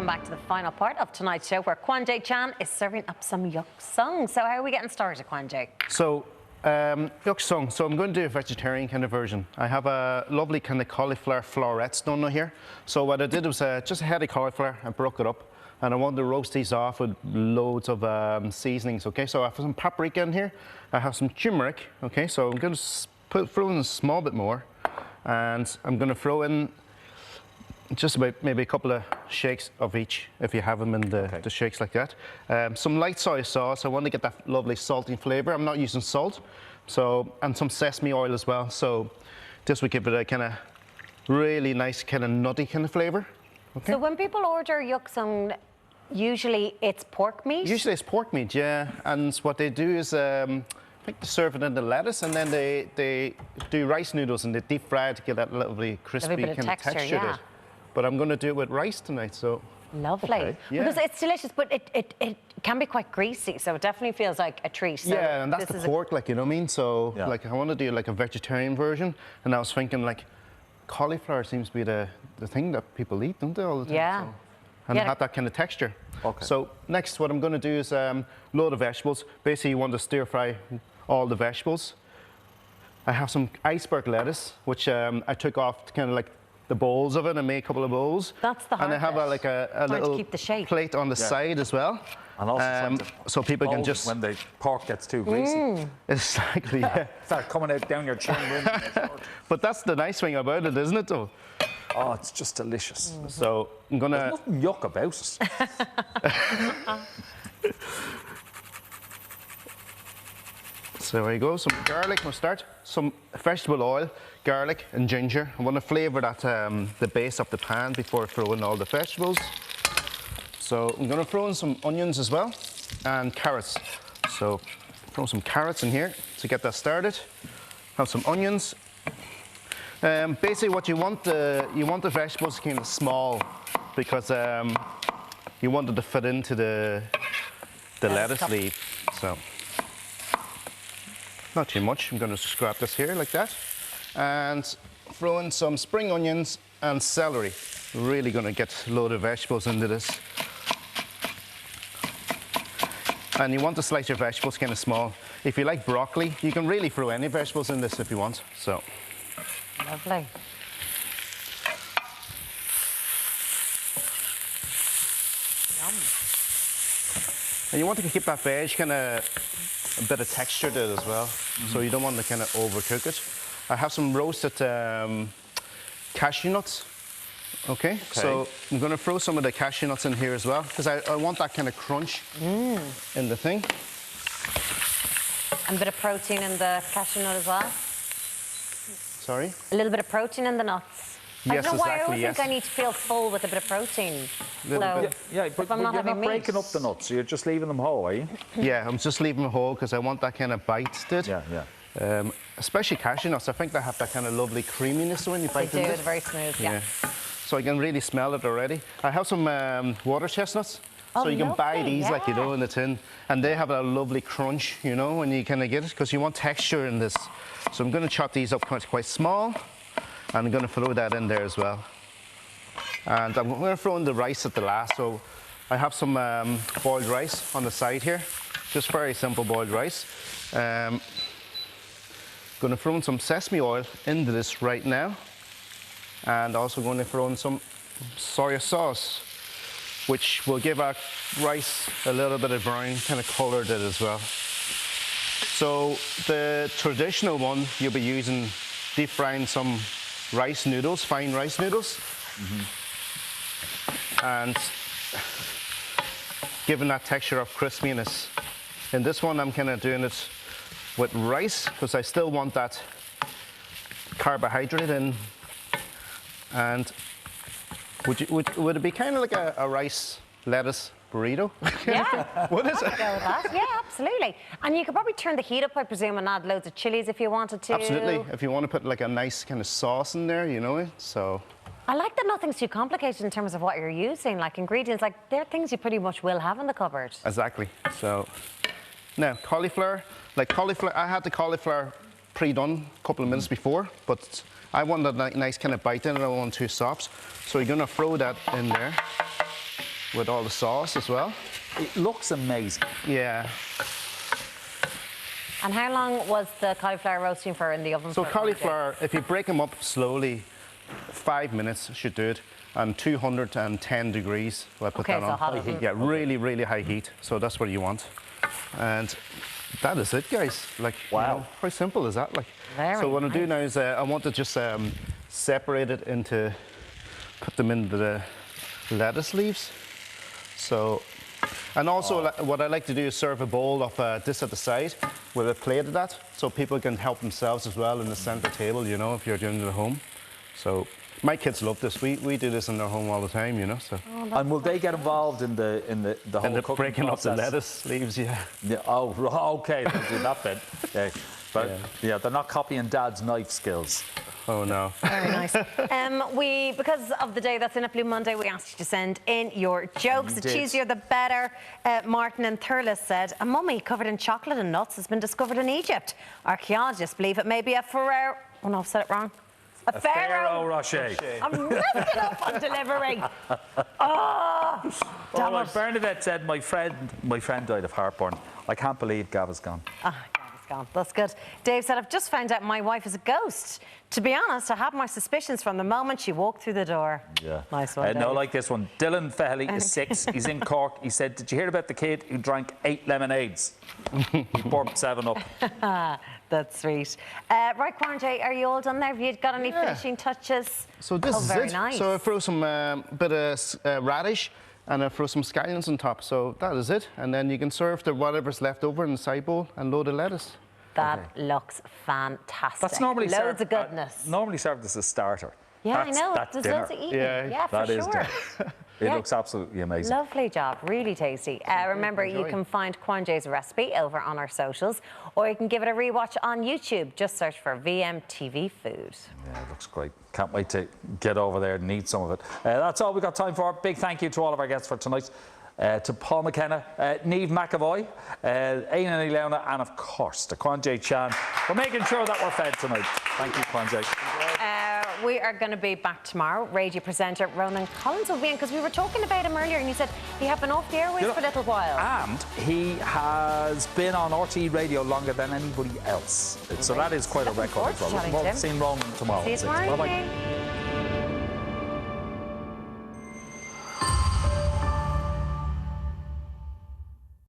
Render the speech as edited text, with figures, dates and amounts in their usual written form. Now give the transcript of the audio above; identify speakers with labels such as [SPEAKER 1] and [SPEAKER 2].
[SPEAKER 1] welcome back to the final part of tonight's show where Kwanghi Chan is serving up some Yuk Sung. So how are we getting started, Kwanghi?
[SPEAKER 2] So, Yuk Sung. So I'm going to do a vegetarian kind of version. I have a lovely kind of cauliflower florets done here. So what I did was just a head of cauliflower, I broke it up, and I wanted to roast these off with loads of seasonings, okay? So I have some paprika in here, I have some turmeric, okay? So I'm going to throw in a small bit more, and I'm going to throw in just about maybe a couple of shakes of each, if you have them in the shakes like that. Some light soy sauce. I want to get that lovely salty flavour. I'm not using salt, and some sesame oil as well. So this would give it a kind of really nice kind of nutty kind of flavour. Okay.
[SPEAKER 1] So when people order Yuk Sung, usually it's pork meat?
[SPEAKER 2] Usually it's pork meat, yeah. And what they do is, I think they serve it in the lettuce, and then they do rice noodles and they deep fry it to get that lovely crispy kind of texture to it. But I'm going to do it with rice tonight, so.
[SPEAKER 1] Lovely. Okay. Yeah. Because it's delicious, but it can be quite greasy, so it definitely feels like a treat. So
[SPEAKER 2] yeah, and that's the pork, like, you know what I mean? So, like, I want to do like a vegetarian version, and I was thinking, like, cauliflower seems to be the thing that people eat, don't they, all the time?
[SPEAKER 1] Yeah.
[SPEAKER 2] So, and have that kind of texture. Okay. So next, what I'm going to do is load of vegetables. Basically, you want to stir fry all the vegetables. I have some iceberg lettuce, which I took off kind of like the bowls of it and made a couple of bowls.
[SPEAKER 1] That's the hard
[SPEAKER 2] And I have a little plate on the side as well.
[SPEAKER 3] And also
[SPEAKER 2] so people can just...
[SPEAKER 3] when the pork gets too greasy.
[SPEAKER 2] Exactly, yeah.
[SPEAKER 3] Start coming out down your chin.
[SPEAKER 2] But that's the nice thing about it, isn't it, though?
[SPEAKER 3] Oh, it's just delicious.
[SPEAKER 2] So I'm going to...
[SPEAKER 3] There's nothing yuck about it.
[SPEAKER 2] So there you go, some garlic, we'll start. Some vegetable oil, garlic and ginger. I want to flavour that, the base of the pan before I throw in all the vegetables. So I'm going to throw in some onions as well, and carrots. So throw some carrots in here to get that started. Have some onions. Basically what you want the vegetables kind of small, because you want it to fit into the lettuce leaf. So. Not too much. I'm going to scrap this here like that. And throw in some spring onions and celery. Really going to get a load of vegetables into this. And you want to slice your vegetables kind of small. If you like broccoli, you can really throw any vegetables in this if you want. So.
[SPEAKER 1] Lovely. Yum.
[SPEAKER 2] And you want to keep that veg kind of a bit of texture to it as well, so you don't want to kind of overcook it. I have some roasted cashew nuts. Okay, so I'm going to throw some of the cashew nuts in here as well, because I want that kind of crunch in the thing.
[SPEAKER 1] And a bit of protein in the cashew nut as well.
[SPEAKER 2] Sorry?
[SPEAKER 1] A little bit of protein in the nuts.
[SPEAKER 2] Yes,
[SPEAKER 1] I don't know why
[SPEAKER 2] exactly,
[SPEAKER 1] I always think I need to feel full with a bit of protein.
[SPEAKER 3] Yeah, but
[SPEAKER 1] I'm
[SPEAKER 3] you're not breaking up the nuts, so you're just leaving them whole, are you?
[SPEAKER 2] Yeah, I'm just leaving them whole because I want that kind of bite to it.
[SPEAKER 3] Yeah.
[SPEAKER 2] Especially cashew nuts, I think they have that kind of lovely creaminess when you bite into it.
[SPEAKER 1] They do, it's very smooth, yeah.
[SPEAKER 2] So I can really smell it already. I have some water chestnuts. So you can buy these, like, you know, in the tin. And they have a lovely crunch, you know, when you kind of get it, because you want texture in this. So I'm going to chop these up quite small. And I'm going to throw that in there as well. And I'm going to throw in the rice at the last. So I have some boiled rice on the side here. Just very simple boiled rice. Going to throw in some sesame oil into this right now. And also going to throw in some soy sauce, which will give our rice a little bit of brown kind of colour to it as well. So the traditional one, you'll be using deep frying some rice noodles, fine rice noodles, and giving that texture of crispiness. In this one, I'm kind of doing it with rice because I still want that carbohydrate in. And would it be kind of like a rice lettuce burrito?
[SPEAKER 1] Yeah.
[SPEAKER 2] What is it?
[SPEAKER 1] Go with that. Yeah, absolutely. And you could probably turn the heat up, I presume, and add loads of chilies if you wanted to.
[SPEAKER 2] Absolutely. If you want to put like a nice kind of sauce in there, you know, so.
[SPEAKER 1] I like that nothing's too complicated in terms of what you're using, like ingredients. Like, they're things you pretty much will have in the cupboard.
[SPEAKER 2] Exactly. So, now, cauliflower. Like cauliflower, I had the cauliflower pre-done a couple of minutes before, but I want a nice kind of bite in it. I don't want too soft. So you're going to throw that in there. with all the sauce as well.
[SPEAKER 3] It looks amazing.
[SPEAKER 2] Yeah.
[SPEAKER 1] And how long was the cauliflower roasting for in the oven?
[SPEAKER 2] So
[SPEAKER 1] for
[SPEAKER 2] cauliflower, if you break them up slowly, 5 minutes should do it. And 210 degrees, I put that
[SPEAKER 1] so
[SPEAKER 2] on.
[SPEAKER 1] hot oven.
[SPEAKER 2] Yeah, really, really high heat. So that's what you want. And that is it, guys. Like,
[SPEAKER 3] Wow.
[SPEAKER 2] how simple is that? Like,
[SPEAKER 1] Very
[SPEAKER 2] so what I do
[SPEAKER 1] nice.
[SPEAKER 2] now is I want to just separate it into, put them into the lettuce leaves. So, and also what I like to do is serve a bowl of this at the side with a plate of that, so people can help themselves as well in the centre table, you know, if you're doing it at home. So my kids love this. We do this in their home all the time, you know. So.
[SPEAKER 3] And will they get involved in the whole
[SPEAKER 2] And
[SPEAKER 3] cooking
[SPEAKER 2] breaking
[SPEAKER 3] process?
[SPEAKER 2] up the lettuce leaves, yeah.
[SPEAKER 3] Yeah. Oh, okay. They'll do that bit. Yeah. But yeah, they're not copying Dad's knife skills.
[SPEAKER 2] Oh no.
[SPEAKER 1] Very nice. Because of the day that's in it, Blue Monday, we asked you to send in your jokes.
[SPEAKER 3] You
[SPEAKER 1] The
[SPEAKER 3] did.
[SPEAKER 1] cheesier, the better. Martin and Thurles said, a mummy covered in chocolate and nuts has been discovered in Egypt. Archaeologists believe it may be a Ferrero... Oh no, I've said it wrong. A
[SPEAKER 3] Ferrero Rocher.
[SPEAKER 1] I'm messing up on delivery. Oh, damn
[SPEAKER 3] Oh,
[SPEAKER 1] it.
[SPEAKER 3] Bernadette said, my friend died of heartburn. I can't believe Gava's gone.
[SPEAKER 1] Ah, God, it's gone. That's good. Dave said, I've just found out my wife is a ghost. To be honest, I had my suspicions from the moment she walked through the door.
[SPEAKER 3] Yeah.
[SPEAKER 1] Nice one,
[SPEAKER 3] No,
[SPEAKER 1] Dave.
[SPEAKER 3] like this one. Dylan Fahelly is 6. He's in Cork. He said, did you hear about the kid who drank 8 lemonades? He burped 7 up.
[SPEAKER 1] That's sweet. Right, Kwanghi, are you all done there? Have you got any finishing touches?
[SPEAKER 2] So this is
[SPEAKER 1] very
[SPEAKER 2] it.
[SPEAKER 1] Nice.
[SPEAKER 2] So I throw some bit of radish and I throw some scallions on top. So that is it. And then you can serve the whatever's left over in the side bowl and load of lettuce.
[SPEAKER 1] That looks fantastic.
[SPEAKER 3] That's normally
[SPEAKER 1] Loads
[SPEAKER 3] served,
[SPEAKER 1] of goodness.
[SPEAKER 3] normally served as a starter.
[SPEAKER 1] Yeah, I know.
[SPEAKER 3] That's
[SPEAKER 1] There's
[SPEAKER 3] dinner.
[SPEAKER 1] loads of eating.
[SPEAKER 2] Yeah,
[SPEAKER 1] Yeah, for
[SPEAKER 3] That is
[SPEAKER 1] sure.
[SPEAKER 3] dinner. It
[SPEAKER 1] Yeah.
[SPEAKER 3] looks absolutely amazing.
[SPEAKER 1] Lovely job, really tasty. Remember, you
[SPEAKER 2] enjoy.
[SPEAKER 1] can find Kwanghi's recipe over on our socials, or you can give it a rewatch on YouTube. Just search for VMTV Food.
[SPEAKER 3] Yeah, it looks great. Can't wait to get over there and eat some of it. That's all we've got time for. Big thank you to all of our guests for tonight. To Paul McKenna, Niamh McAvoy, Éanna Leona, and of course to Kwanghi Chan for making sure that we're fed tonight. Thank you, Kwanghi.
[SPEAKER 1] We are going to be back tomorrow. Radio presenter Ronan Collins will be in, because we were talking about him earlier and you said he had been off the airways for a little while.
[SPEAKER 3] And he has been on RTE radio longer than anybody else. So that is quite a
[SPEAKER 1] Looking
[SPEAKER 3] record
[SPEAKER 1] forward
[SPEAKER 3] as
[SPEAKER 1] to
[SPEAKER 3] well.
[SPEAKER 1] chatting
[SPEAKER 3] Looking
[SPEAKER 1] to
[SPEAKER 3] forward to
[SPEAKER 1] him.
[SPEAKER 3] seeing Ronan tomorrow.
[SPEAKER 1] See you tomorrow
[SPEAKER 3] Bye-bye.
[SPEAKER 1] evening.